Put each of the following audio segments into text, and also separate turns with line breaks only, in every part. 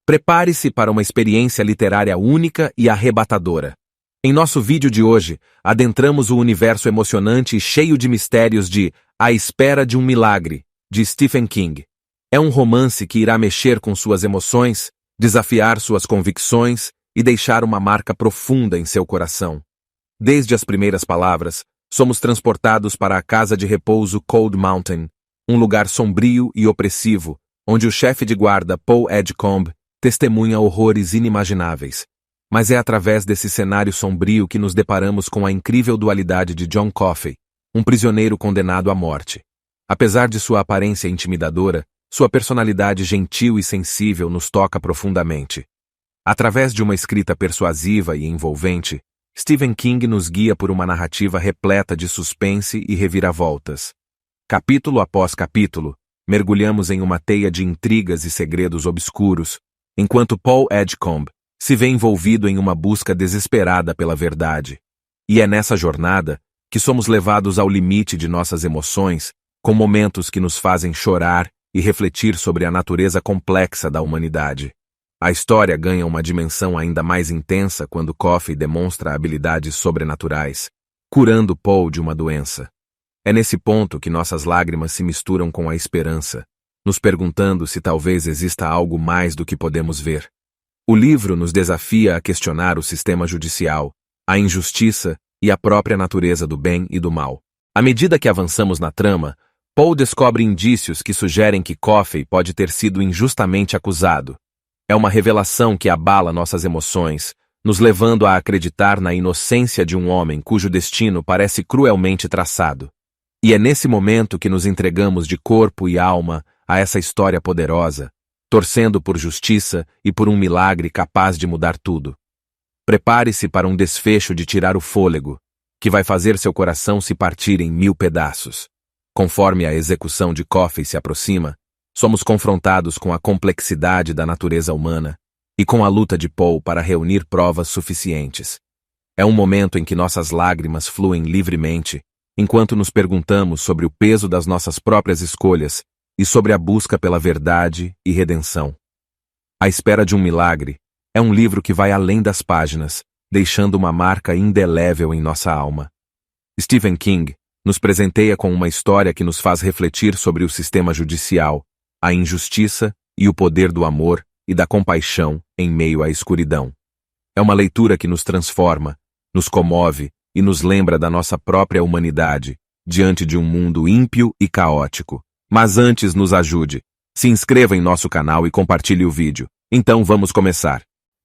Prepare-se para uma experiência literária única e arrebatadora. Em nosso vídeo de hoje, adentramos o universo emocionante e cheio de mistérios de A Espera de um Milagre, de Stephen King. É um romance que irá mexer com suas emoções, desafiar suas convicções e deixar uma marca profunda em seu coração. Desde as primeiras palavras, somos transportados para a casa de repouso Cold Mountain, um lugar sombrio e opressivo, onde o chefe de guarda Paul Edgecombe testemunha horrores inimagináveis. Mas é através desse cenário sombrio que nos deparamos com a incrível dualidade de John Coffey, um prisioneiro condenado à morte. Apesar de sua aparência intimidadora, sua personalidade gentil e sensível nos toca profundamente. Através de uma escrita persuasiva e envolvente, Stephen King nos guia por uma narrativa repleta de suspense e reviravoltas. Capítulo após capítulo, mergulhamos em uma teia de intrigas e segredos obscuros, enquanto Paul Edgecombe se vê envolvido em uma busca desesperada pela verdade. E é nessa jornada que somos levados ao limite de nossas emoções, com momentos que nos fazem chorar e refletir sobre a natureza complexa da humanidade. A história ganha uma dimensão ainda mais intensa quando Coffey demonstra habilidades sobrenaturais, curando Paul de uma doença. É nesse ponto que nossas lágrimas se misturam com a esperança, nos perguntando se talvez exista algo mais do que podemos ver. O livro nos desafia a questionar o sistema judicial, a injustiça e a própria natureza do bem e do mal. À medida que avançamos na trama, Paul descobre indícios que sugerem que Coffey pode ter sido injustamente acusado. É uma revelação que abala nossas emoções, nos levando a acreditar na inocência de um homem cujo destino parece cruelmente traçado. E é nesse momento que nos entregamos de corpo e alma a essa história poderosa, torcendo por justiça e por um milagre capaz de mudar tudo. Prepare-se para um desfecho de tirar o fôlego, que vai fazer seu coração se partir em 1000 pedaços. Conforme a execução de Coffey se aproxima, somos confrontados com a complexidade da natureza humana e com a luta de Paul para reunir provas suficientes. É um momento em que nossas lágrimas fluem livremente, enquanto nos perguntamos sobre o peso das nossas próprias escolhas e sobre a busca pela verdade e redenção. A Espera de um Milagre é um livro que vai além das páginas, deixando uma marca indelével em nossa alma. Stephen King nos presenteia com uma história que nos faz refletir sobre o sistema judicial, a injustiça e o poder do amor e da compaixão em meio à escuridão. É uma leitura que nos transforma, nos comove e nos lembra da nossa própria humanidade, diante de um mundo ímpio e caótico. Mas antes nos ajude. Se inscreva em nosso canal e compartilhe o vídeo. Então vamos começar.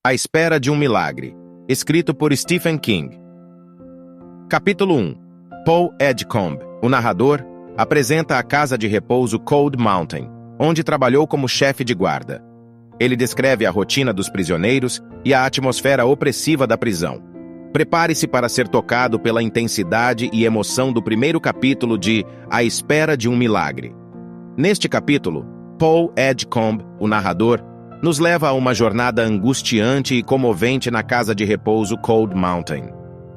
A Espera de um Milagre, escrito por Stephen King. Capítulo 1. Paul Edgecombe, o narrador, apresenta a casa de repouso Cold Mountain, onde trabalhou como chefe de guarda. Ele descreve a rotina dos prisioneiros e a atmosfera opressiva da prisão. Prepare-se para ser tocado pela intensidade e emoção do primeiro capítulo de A Espera de um Milagre. Neste capítulo, Paul Edgecombe, o narrador, nos leva a uma jornada angustiante e comovente na casa de repouso Cold Mountain.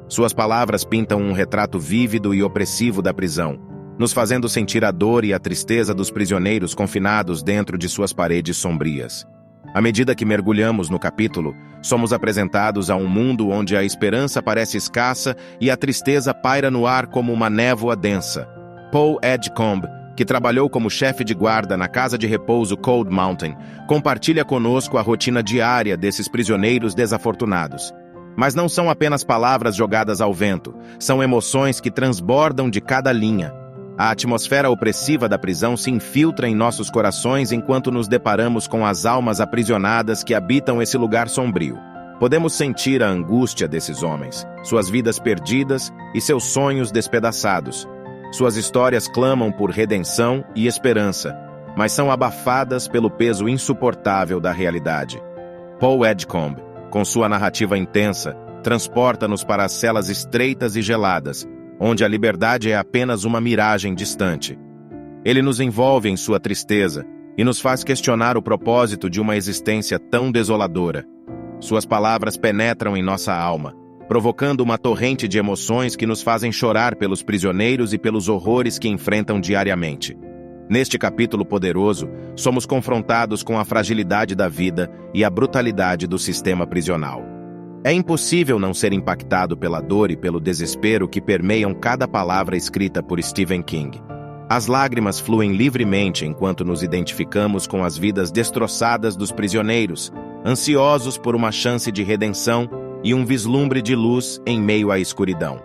Suas palavras pintam um retrato vívido e opressivo da prisão, nos fazendo sentir a dor e a tristeza dos prisioneiros confinados dentro de suas paredes sombrias. À medida que mergulhamos no capítulo, somos apresentados a um mundo onde a esperança parece escassa e a tristeza paira no ar como uma névoa densa. Paul Edgecombe, que trabalhou como chefe de guarda na casa de repouso Cold Mountain, compartilha conosco a rotina diária desses prisioneiros desafortunados. Mas não são apenas palavras jogadas ao vento, são emoções que transbordam de cada linha. A atmosfera opressiva da prisão se infiltra em nossos corações enquanto nos deparamos com as almas aprisionadas que habitam esse lugar sombrio. Podemos sentir a angústia desses homens, suas vidas perdidas e seus sonhos despedaçados. Suas histórias clamam por redenção e esperança, mas são abafadas pelo peso insuportável da realidade. Paul Edgecombe, com sua narrativa intensa, transporta-nos para as celas estreitas e geladas, onde a liberdade é apenas uma miragem distante. Ele nos envolve em sua tristeza e nos faz questionar o propósito de uma existência tão desoladora. Suas palavras penetram em nossa alma, provocando uma torrente de emoções que nos fazem chorar pelos prisioneiros e pelos horrores que enfrentam diariamente. Neste capítulo poderoso, somos confrontados com a fragilidade da vida e a brutalidade do sistema prisional. É impossível não ser impactado pela dor e pelo desespero que permeiam cada palavra escrita por Stephen King. As lágrimas fluem livremente enquanto nos identificamos com as vidas destroçadas dos prisioneiros, ansiosos por uma chance de redenção e um vislumbre de luz em meio à escuridão.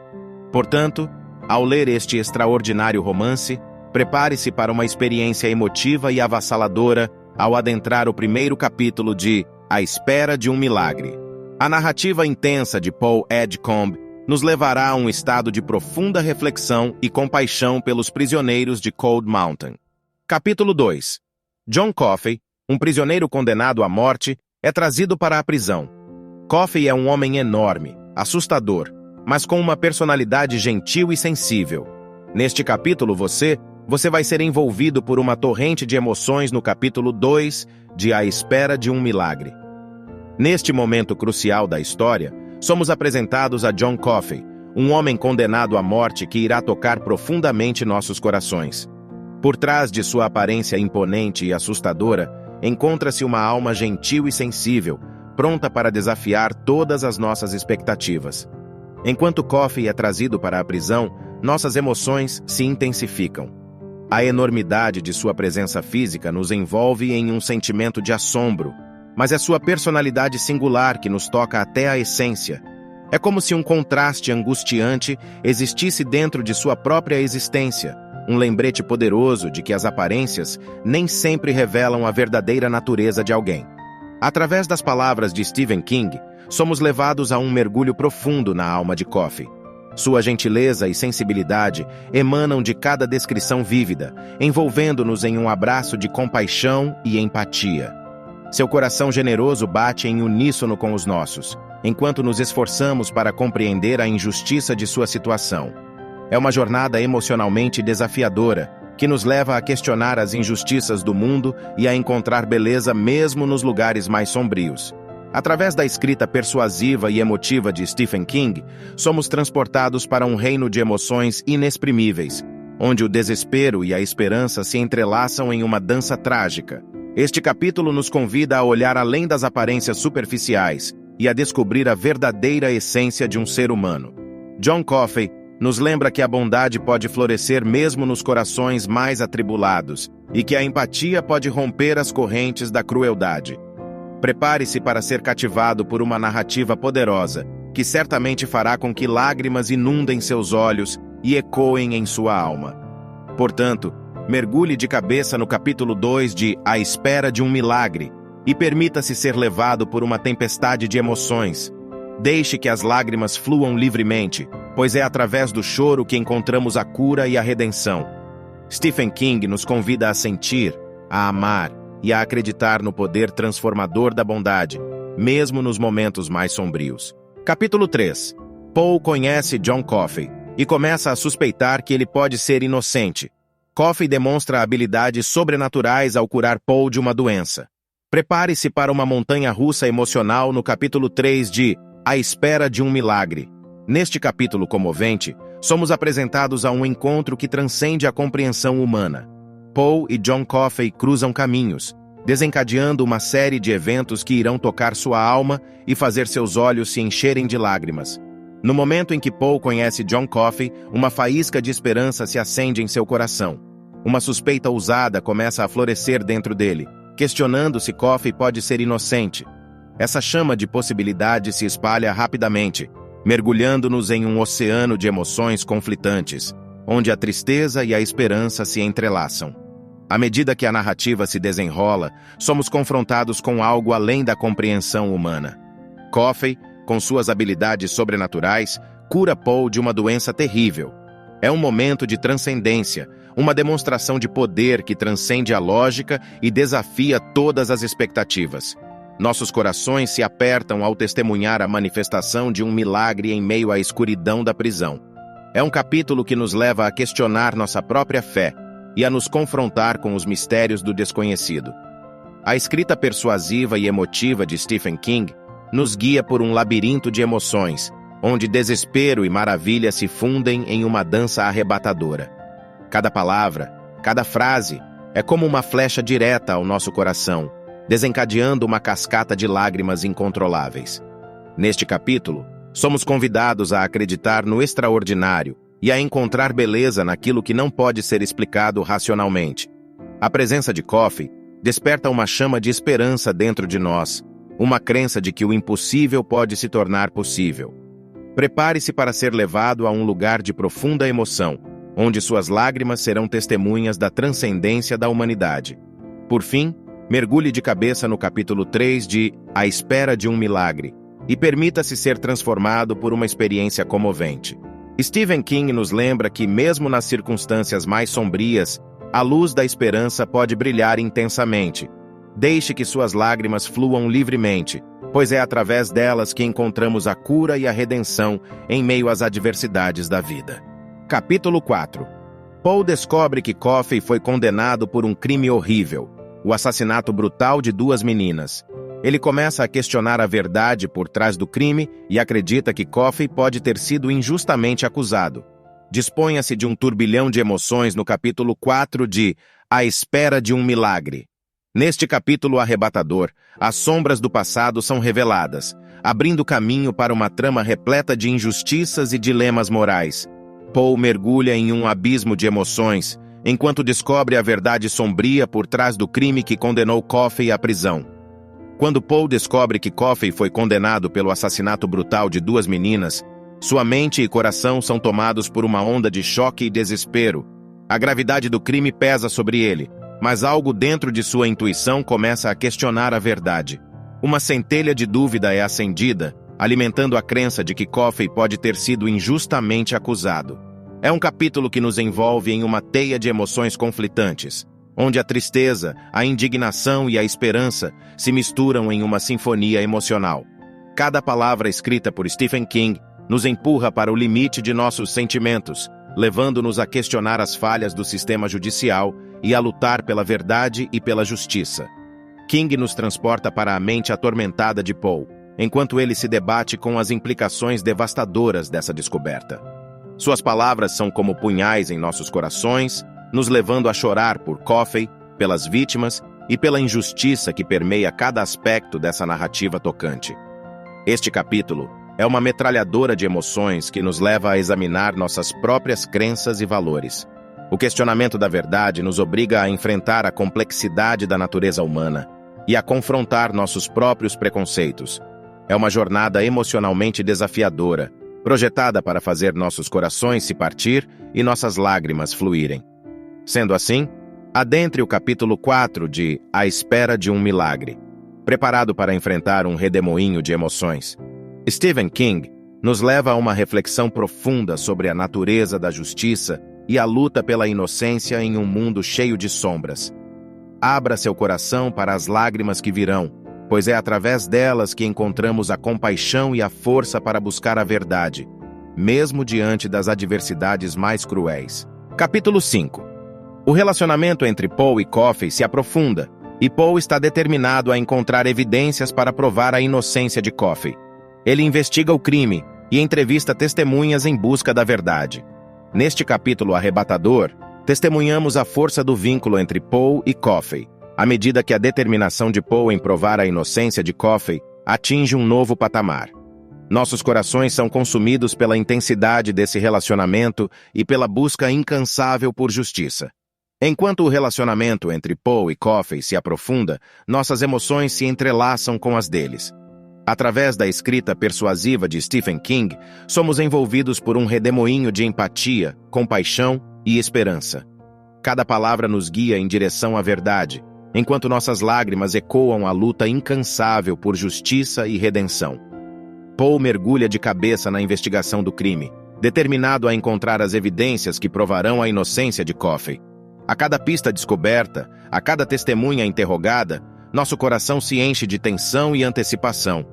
Portanto, ao ler este extraordinário romance, prepare-se para uma experiência emotiva e avassaladora ao adentrar o primeiro capítulo de A Espera de um Milagre. A narrativa intensa de Paul Edgecombe nos levará a um estado de profunda reflexão e compaixão pelos prisioneiros de Cold Mountain. Capítulo 2. John Coffey, um prisioneiro condenado à morte, é trazido para a prisão. Coffey é um homem enorme, assustador, mas com uma personalidade gentil e sensível. Neste capítulo você vai ser envolvido por uma torrente de emoções no capítulo 2 de A Espera de um Milagre. Neste momento crucial da história, somos apresentados a John Coffey, um homem condenado à morte que irá tocar profundamente nossos corações. Por trás de sua aparência imponente e assustadora, encontra-se uma alma gentil e sensível, pronta para desafiar todas as nossas expectativas. Enquanto Coffey é trazido para a prisão, nossas emoções se intensificam. A enormidade de sua presença física nos envolve em um sentimento de assombro, mas é sua personalidade singular que nos toca até a essência. É como se um contraste angustiante existisse dentro de sua própria existência, um lembrete poderoso de que as aparências nem sempre revelam a verdadeira natureza de alguém. Através das palavras de Stephen King, somos levados a um mergulho profundo na alma de Coffey. Sua gentileza e sensibilidade emanam de cada descrição vívida, envolvendo-nos em um abraço de compaixão e empatia. Seu coração generoso bate em uníssono com os nossos, enquanto nos esforçamos para compreender a injustiça de sua situação. É uma jornada emocionalmente desafiadora, que nos leva a questionar as injustiças do mundo e a encontrar beleza mesmo nos lugares mais sombrios. Através da escrita persuasiva e emotiva de Stephen King, somos transportados para um reino de emoções inexprimíveis, onde o desespero e a esperança se entrelaçam em uma dança trágica. Este capítulo nos convida a olhar além das aparências superficiais e a descobrir a verdadeira essência de um ser humano. John Coffey nos lembra que a bondade pode florescer mesmo nos corações mais atribulados e que a empatia pode romper as correntes da crueldade. Prepare-se para ser cativado por uma narrativa poderosa, que certamente fará com que lágrimas inundem seus olhos e ecoem em sua alma. Portanto, mergulhe de cabeça no capítulo 2 de A Espera de um Milagre e permita-se ser levado por uma tempestade de emoções. Deixe que as lágrimas fluam livremente, pois é através do choro que encontramos a cura e a redenção. Stephen King nos convida a sentir, a amar e a acreditar no poder transformador da bondade, mesmo nos momentos mais sombrios. Capítulo 3. Paul conhece John Coffey e começa a suspeitar que ele pode ser inocente. Coffey demonstra habilidades sobrenaturais ao curar Paul de uma doença. Prepare-se para uma montanha-russa emocional no capítulo 3 de A Espera de um Milagre. Neste capítulo comovente, somos apresentados a um encontro que transcende a compreensão humana. Paul e John Coffey cruzam caminhos, desencadeando uma série de eventos que irão tocar sua alma e fazer seus olhos se encherem de lágrimas. No momento em que Paul conhece John Coffey, uma faísca de esperança se acende em seu coração. Uma suspeita ousada começa a florescer dentro dele, questionando se Coffey pode ser inocente. Essa chama de possibilidade se espalha rapidamente, mergulhando-nos em um oceano de emoções conflitantes, onde a tristeza e a esperança se entrelaçam. À medida que a narrativa se desenrola, somos confrontados com algo além da compreensão humana. Coffey, com suas habilidades sobrenaturais, cura Paul de uma doença terrível. É um momento de transcendência, uma demonstração de poder que transcende a lógica e desafia todas as expectativas. Nossos corações se apertam ao testemunhar a manifestação de um milagre em meio à escuridão da prisão. É um capítulo que nos leva a questionar nossa própria fé e a nos confrontar com os mistérios do desconhecido. A escrita persuasiva e emotiva de Stephen King nos guia por um labirinto de emoções, onde desespero e maravilha se fundem em uma dança arrebatadora. Cada palavra, cada frase É como uma flecha direta ao nosso coração, desencadeando uma cascata de lágrimas incontroláveis. Neste capítulo, somos convidados a acreditar no extraordinário e a encontrar beleza naquilo que não pode ser explicado racionalmente. A presença de Coffee desperta uma chama de esperança dentro de nós, uma crença de que o impossível pode se tornar possível. Prepare-se para ser levado a um lugar de profunda emoção, onde suas lágrimas serão testemunhas da transcendência da humanidade. Por fim, mergulhe de cabeça no capítulo 3 de A Espera de um Milagre e permita-se ser transformado por uma experiência comovente. Stephen King nos lembra que, mesmo nas circunstâncias mais sombrias, a luz da esperança pode brilhar intensamente. Deixe que suas lágrimas fluam livremente, pois é através delas que encontramos a cura e a redenção em meio às adversidades da vida. Capítulo 4. Paul descobre que Coffey foi condenado por um crime horrível, o assassinato brutal de 2 meninas. Ele começa a questionar a verdade por trás do crime e acredita que Coffey pode ter sido injustamente acusado. Disponha-se de um turbilhão de emoções no capítulo 4 de A Espera de um Milagre. Neste capítulo arrebatador, as sombras do passado são reveladas, abrindo caminho para uma trama repleta de injustiças e dilemas morais. Paul mergulha em um abismo de emoções, enquanto descobre a verdade sombria por trás do crime que condenou Coffey à prisão. Quando Paul descobre que Coffey foi condenado pelo assassinato brutal de 2 meninas, sua mente e coração são tomados por uma onda de choque e desespero. A gravidade do crime pesa sobre ele, mas algo dentro de sua intuição começa a questionar a verdade. Uma centelha de dúvida é acendida, alimentando a crença de que Coffey pode ter sido injustamente acusado. É um capítulo que nos envolve em uma teia de emoções conflitantes, onde a tristeza, a indignação e a esperança se misturam em uma sinfonia emocional. Cada palavra escrita por Stephen King nos empurra para o limite de nossos sentimentos, levando-nos a questionar as falhas do sistema judicial e a lutar pela verdade e pela justiça. King nos transporta para a mente atormentada de Paul, enquanto ele se debate com as implicações devastadoras dessa descoberta. Suas palavras são como punhais em nossos corações, nos levando a chorar por Coffey, pelas vítimas e pela injustiça que permeia cada aspecto dessa narrativa tocante. Este capítulo é uma metralhadora de emoções que nos leva a examinar nossas próprias crenças e valores. O questionamento da verdade nos obriga a enfrentar a complexidade da natureza humana e a confrontar nossos próprios preconceitos. É uma jornada emocionalmente desafiadora, projetada para fazer nossos corações se partir e nossas lágrimas fluírem. Sendo assim, adentre o capítulo 4 de A Espera de um Milagre, preparado para enfrentar um redemoinho de emoções. Stephen King nos leva a uma reflexão profunda sobre a natureza da justiça e a luta pela inocência em um mundo cheio de sombras. Abra seu coração para as lágrimas que virão, pois é através delas que encontramos a compaixão e a força para buscar a verdade, mesmo diante das adversidades mais cruéis. Capítulo 5. O relacionamento entre Paul e Coffey se aprofunda, e Paul está determinado a encontrar evidências para provar a inocência de Coffey. Ele investiga o crime e entrevista testemunhas em busca da verdade. Neste capítulo arrebatador, testemunhamos a força do vínculo entre Paul e Coffey, à medida que a determinação de Paul em provar a inocência de Coffey atinge um novo patamar. Nossos corações são consumidos pela intensidade desse relacionamento e pela busca incansável por justiça. Enquanto o relacionamento entre Paul e Coffey se aprofunda, nossas emoções se entrelaçam com as deles. Através da escrita persuasiva de Stephen King, somos envolvidos por um redemoinho de empatia, compaixão e esperança. Cada palavra nos guia em direção à verdade, enquanto nossas lágrimas ecoam a luta incansável por justiça e redenção. Paul mergulha de cabeça na investigação do crime, determinado a encontrar as evidências que provarão a inocência de Coffey. A cada pista descoberta, a cada testemunha interrogada, nosso coração se enche de tensão e antecipação.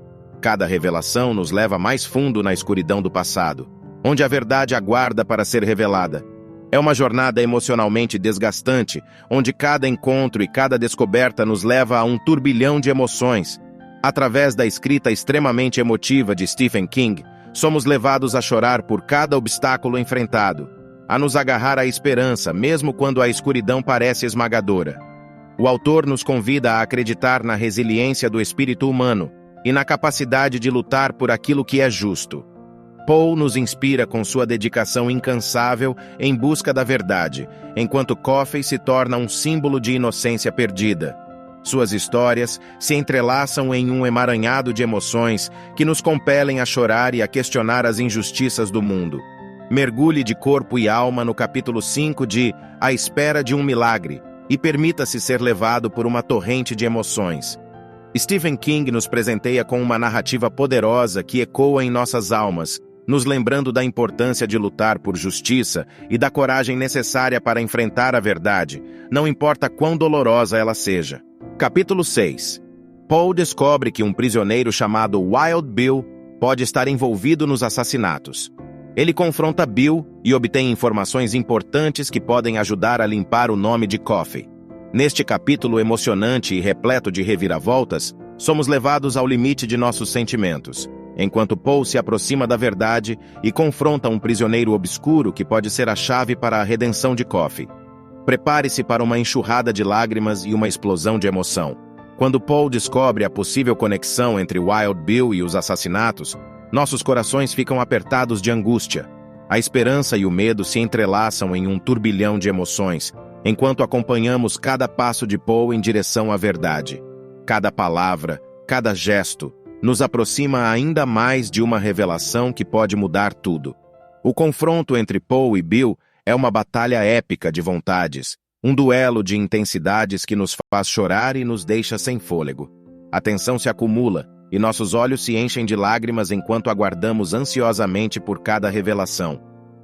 Cada revelação nos leva mais fundo na escuridão do passado, onde a verdade aguarda para ser revelada. É uma jornada emocionalmente desgastante, onde cada encontro e cada descoberta nos leva a um turbilhão de emoções. Através da escrita extremamente emotiva de Stephen King, somos levados a chorar por cada obstáculo enfrentado. a nos agarrar à esperança, mesmo quando a escuridão parece esmagadora. O autor nos convida a acreditar na resiliência do espírito humano e na capacidade de lutar por aquilo que é justo. Poe nos inspira com sua dedicação incansável em busca da verdade, enquanto Coffey se torna um símbolo de inocência perdida. Suas histórias se entrelaçam em um emaranhado de emoções que nos compelem a chorar e a questionar as injustiças do mundo. Mergulhe de corpo e alma no capítulo 5 de A Espera de um Milagre e permita-se ser levado por uma torrente de emoções. Stephen King nos presenteia com uma narrativa poderosa que ecoa em nossas almas, nos lembrando da importância de lutar por justiça e da coragem necessária para enfrentar a verdade, não importa quão dolorosa ela seja. Capítulo 6. Poe descobre que um prisioneiro chamado Wild Bill pode estar envolvido nos assassinatos. Ele confronta Bill e obtém informações importantes que podem ajudar a limpar o nome de Coffey. Neste capítulo emocionante e repleto de reviravoltas, somos levados ao limite de nossos sentimentos, enquanto Poe se aproxima da verdade e confronta um prisioneiro obscuro que pode ser a chave para a redenção de Coffey. Prepare-se para uma enxurrada de lágrimas e uma explosão de emoção. Quando Poe descobre a possível conexão entre Wild Bill e os assassinatos, nossos corações ficam apertados de angústia. A esperança e o medo se entrelaçam em um turbilhão de emoções, enquanto acompanhamos cada passo de Poe em direção à verdade. Cada palavra, cada gesto, nos aproxima ainda mais de uma revelação que pode mudar tudo. O confronto entre Poe e Bill é uma batalha épica de vontades, um duelo de intensidades que nos faz chorar e nos deixa sem fôlego. A tensão se acumula e nossos olhos se enchem de lágrimas enquanto aguardamos ansiosamente por cada revelação.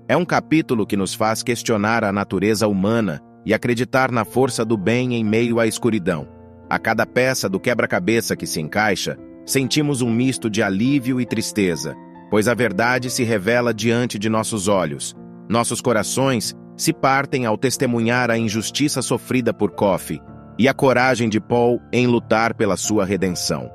É um capítulo que nos faz questionar a natureza humana e acreditar na força do bem em meio à escuridão. A cada peça do quebra-cabeça que se encaixa, sentimos um misto de alívio e tristeza, pois a verdade se revela diante de nossos olhos. Nossos corações se partem ao testemunhar a injustiça sofrida por Coffey e a coragem de Poe em lutar pela sua redenção.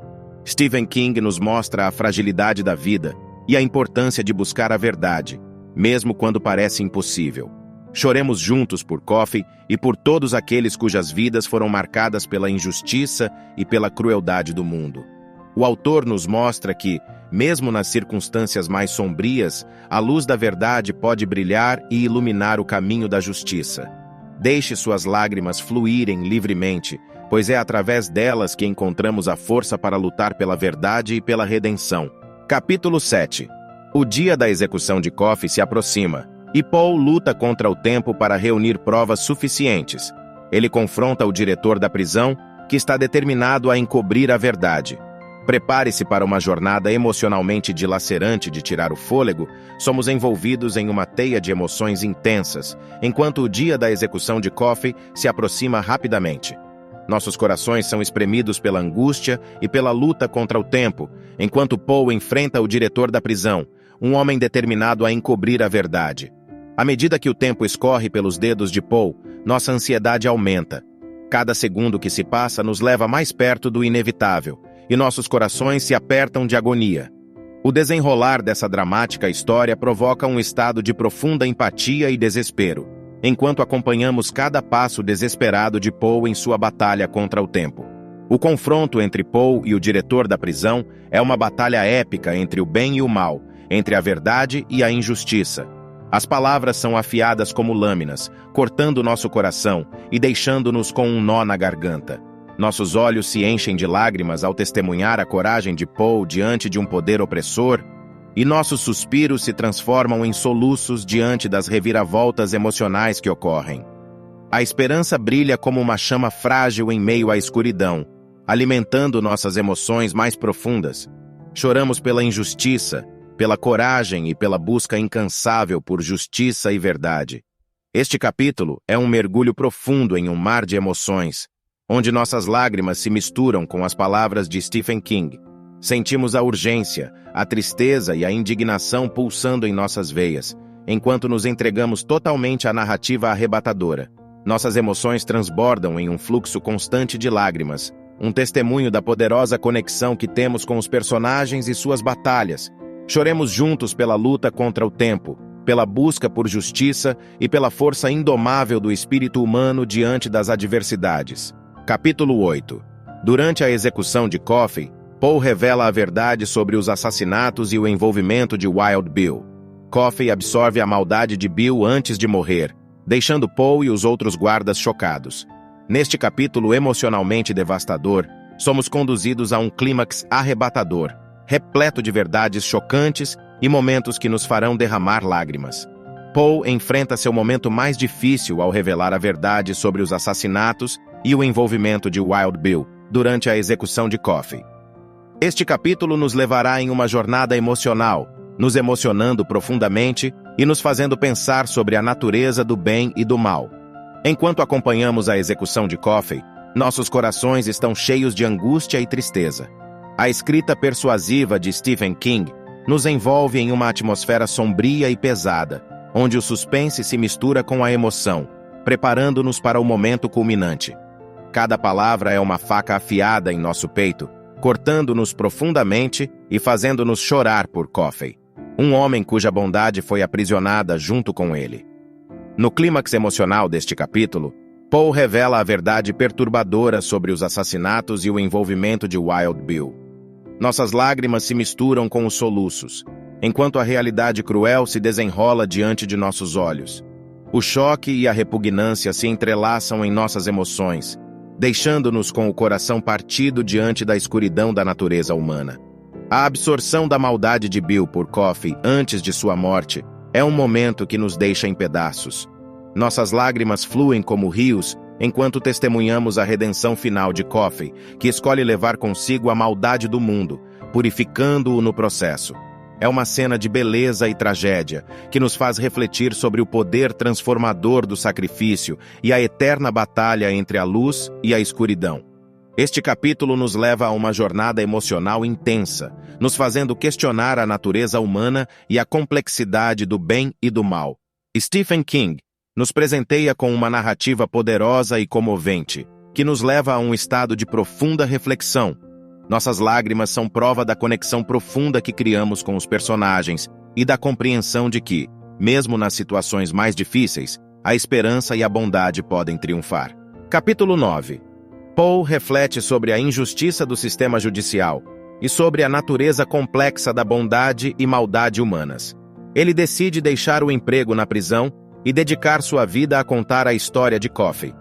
Stephen King nos mostra a fragilidade da vida e a importância de buscar a verdade, mesmo quando parece impossível. Choremos juntos por Coffey e por todos aqueles cujas vidas foram marcadas pela injustiça e pela crueldade do mundo. O autor nos mostra que, mesmo nas circunstâncias mais sombrias, a luz da verdade pode brilhar e iluminar o caminho da justiça. Deixe suas lágrimas fluírem livremente, pois é através delas que encontramos a força para lutar pela verdade e pela redenção. Capítulo 7. O dia da execução de Coffey se aproxima, e Poe luta contra o tempo para reunir provas suficientes. Ele confronta o diretor da prisão, que está determinado a encobrir a verdade. Prepare-se para uma jornada emocionalmente dilacerante de tirar o fôlego. Somos envolvidos em uma teia de emoções intensas, enquanto o dia da execução de Coffey se aproxima rapidamente. Nossos corações são espremidos pela angústia e pela luta contra o tempo, enquanto Poe enfrenta o diretor da prisão, um homem determinado a encobrir a verdade. À medida que o tempo escorre pelos dedos de Poe, nossa ansiedade aumenta. Cada segundo que se passa nos leva mais perto do inevitável, e nossos corações se apertam de agonia. O desenrolar dessa dramática história provoca um estado de profunda empatia e desespero, enquanto acompanhamos cada passo desesperado de Poe em sua batalha contra o tempo. O confronto entre Poe e o diretor da prisão é uma batalha épica entre o bem e o mal, entre a verdade e a injustiça. As palavras são afiadas como lâminas, cortando nosso coração e deixando-nos com um nó na garganta. Nossos olhos se enchem de lágrimas ao testemunhar a coragem de Poe diante de um poder opressor, e nossos suspiros se transformam em soluços diante das reviravoltas emocionais que ocorrem. A esperança brilha como uma chama frágil em meio à escuridão, alimentando nossas emoções mais profundas. Choramos pela injustiça, pela coragem e pela busca incansável por justiça e verdade. Este capítulo é um mergulho profundo em um mar de emoções, onde nossas lágrimas se misturam com as palavras de Stephen King. Sentimos a urgência, a tristeza e a indignação pulsando em nossas veias, enquanto nos entregamos totalmente à narrativa arrebatadora. Nossas emoções transbordam em um fluxo constante de lágrimas, um testemunho da poderosa conexão que temos com os personagens e suas batalhas. Choremos juntos pela luta contra o tempo, pela busca por justiça e pela força indomável do espírito humano diante das adversidades. Capítulo 8. Durante a execução de Coffey, Poe revela a verdade sobre os assassinatos e o envolvimento de Wild Bill. Coffey absorve a maldade de Bill antes de morrer, deixando Poe e os outros guardas chocados. Neste capítulo emocionalmente devastador, somos conduzidos a um clímax arrebatador, repleto de verdades chocantes e momentos que nos farão derramar lágrimas. Poe enfrenta seu momento mais difícil ao revelar a verdade sobre os assassinatos e o envolvimento de Wild Bill durante a execução de Coffey. Este capítulo nos levará em uma jornada emocional, nos emocionando profundamente e nos fazendo pensar sobre a natureza do bem e do mal. Enquanto acompanhamos a execução de Coffey, nossos corações estão cheios de angústia e tristeza. A escrita persuasiva de Stephen King nos envolve em uma atmosfera sombria e pesada, onde o suspense se mistura com a emoção, preparando-nos para o momento culminante. Cada palavra é uma faca afiada em nosso peito, cortando-nos profundamente e fazendo-nos chorar por Coffey, um homem cuja bondade foi aprisionada junto com ele. No clímax emocional deste capítulo, Poe revela a verdade perturbadora sobre os assassinatos e o envolvimento de Wild Bill. Nossas lágrimas se misturam com os soluços, enquanto a realidade cruel se desenrola diante de nossos olhos. O choque e a repugnância se entrelaçam em nossas emoções, deixando-nos com o coração partido diante da escuridão da natureza humana. A absorção da maldade de Bill por Coffey antes de sua morte é um momento que nos deixa em pedaços. Nossas lágrimas fluem como rios enquanto testemunhamos a redenção final de Coffey, que escolhe levar consigo a maldade do mundo, purificando-o no processo. É uma cena de beleza e tragédia, que nos faz refletir sobre o poder transformador do sacrifício e a eterna batalha entre a luz e a escuridão. Este capítulo nos leva a uma jornada emocional intensa, nos fazendo questionar a natureza humana e a complexidade do bem e do mal. Stephen King nos presenteia com uma narrativa poderosa e comovente, que nos leva a um estado de profunda reflexão. Nossas lágrimas são prova da conexão profunda que criamos com os personagens e da compreensão de que, mesmo nas situações mais difíceis, a esperança e a bondade podem triunfar. Capítulo 9. Poe reflete sobre a injustiça do sistema judicial e sobre a natureza complexa da bondade e maldade humanas. Ele decide deixar o emprego na prisão e dedicar sua vida a contar a história de Coffey.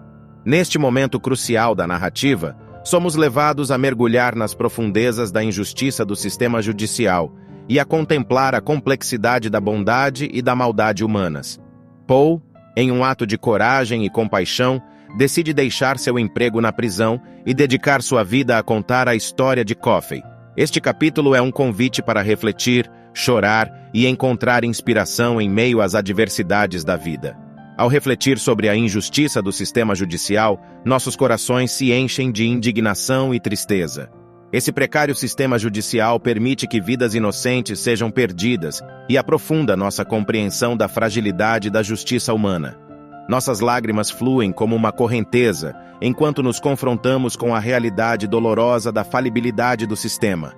Neste momento crucial da narrativa, somos levados a mergulhar nas profundezas da injustiça do sistema judicial e a contemplar a complexidade da bondade e da maldade humanas. Poe, em um ato de coragem e compaixão, decide deixar seu emprego na prisão e dedicar sua vida a contar a história de Coffey. Este capítulo é um convite para refletir, chorar e encontrar inspiração em meio às adversidades da vida. Ao refletir sobre a injustiça do sistema judicial, nossos corações se enchem de indignação e tristeza. Esse precário sistema judicial permite que vidas inocentes sejam perdidas e aprofunda nossa compreensão da fragilidade da justiça humana. Nossas lágrimas fluem como uma correnteza, enquanto nos confrontamos com a realidade dolorosa da falibilidade do sistema.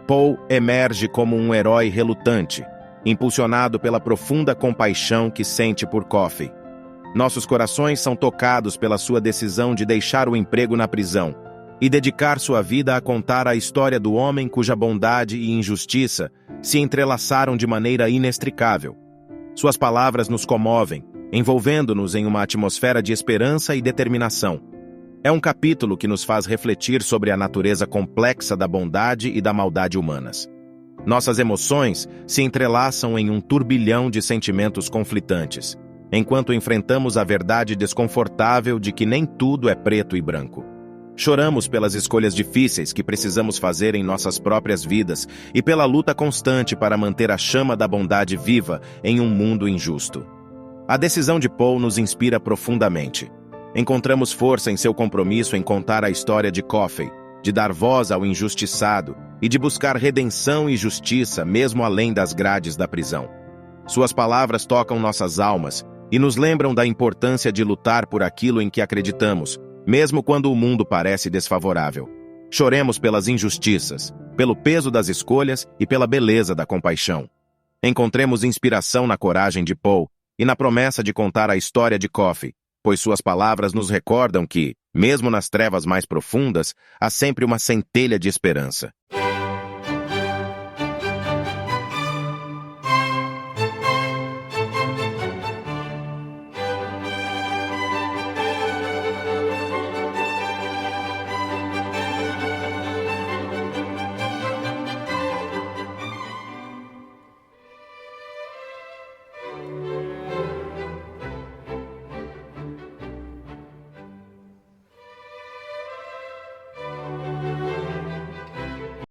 Poe emerge como um herói relutante, impulsionado pela profunda compaixão que sente por Coffey. Nossos corações são tocados pela sua decisão de deixar o emprego na prisão e dedicar sua vida a contar a história do homem cuja bondade e injustiça se entrelaçaram de maneira inextricável. Suas palavras nos comovem, envolvendo-nos em uma atmosfera de esperança e determinação. É um capítulo que nos faz refletir sobre a natureza complexa da bondade e da maldade humanas. Nossas emoções se entrelaçam em um turbilhão de sentimentos conflitantes, enquanto enfrentamos a verdade desconfortável de que nem tudo é preto e branco. Choramos pelas escolhas difíceis que precisamos fazer em nossas próprias vidas e pela luta constante para manter a chama da bondade viva em um mundo injusto. A decisão de Poe nos inspira profundamente. Encontramos força em seu compromisso em contar a história de Coffey, de dar voz ao injustiçado e de buscar redenção e justiça mesmo além das grades da prisão. Suas palavras tocam nossas almas e nos lembram da importância de lutar por aquilo em que acreditamos, mesmo quando o mundo parece desfavorável. Choremos pelas injustiças, pelo peso das escolhas e pela beleza da compaixão. Encontremos inspiração na coragem de Poe e na promessa de contar a história de Coffee, pois suas palavras nos recordam que, mesmo nas trevas mais profundas, há sempre uma centelha de esperança.